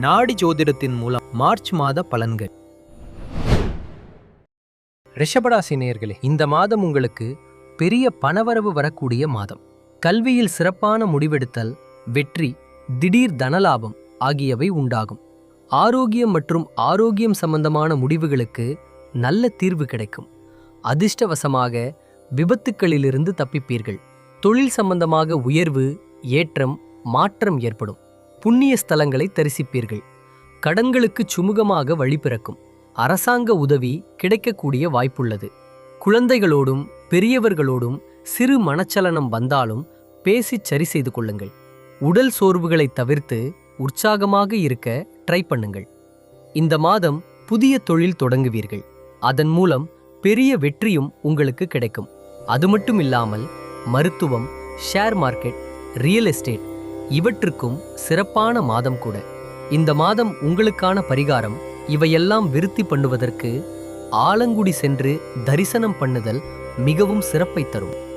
நாடி ஜோதிடத்தின் மூலம் மார்ச் மாத பலன்கள். ரிஷபராசி நேயர்களே, இந்த மாதம் உங்களுக்கு பெரிய பணவரவு வரக்கூடிய மாதம். கல்வியில் சிறப்பான முடிவெடுத்தல், வெற்றி, திடீர் தனலாபம் ஆகியவை உண்டாகும். ஆரோக்கியம் மற்றும் ஆரோக்கியம் சம்பந்தமான முடிவுகளுக்கு நல்ல தீர்வு கிடைக்கும். அதிர்ஷ்டவசமாக விபத்துக்களிலிருந்து தப்பிப்பீர்கள். தொழில் சம்பந்தமாக உயர்வு, ஏற்றம், மாற்றம் ஏற்படும். புண்ணிய ஸ்தலங்களை தரிசிப்பீர்கள். கடன்களுக்கு சுமூகமாக வழி பிறக்கும். அரசாங்க உதவி கிடைக்கக்கூடிய வாய்ப்புள்ளது. குழந்தைகளோடும் பெரியவர்களோடும் சிறு மனச்சலனம் வந்தாலும் பேசிச் சரி செய்து கொள்ளுங்கள். உடல் சோர்வுகளை தவிர்த்து உற்சாகமாக இருக்க ட்ரை பண்ணுங்கள். இந்த மாதம் புதிய தொழில் தொடங்குவீர்கள். அதன் மூலம் பெரிய வெற்றியும் உங்களுக்கு கிடைக்கும். அது மட்டும் இல்லாமல் மருத்துவம், ஷேர் மார்க்கெட், ரியல் எஸ்டேட் இவற்றுக்கும் சிறப்பான மாதம் கூட. இந்த மாதம் உங்களுக்கான பரிகாரம் இவையெல்லாம் விருத்தி பண்ணுவதற்கு ஆலங்குடி சென்று தரிசனம் பண்ணுதல் மிகவும் சிறப்பை தரும்.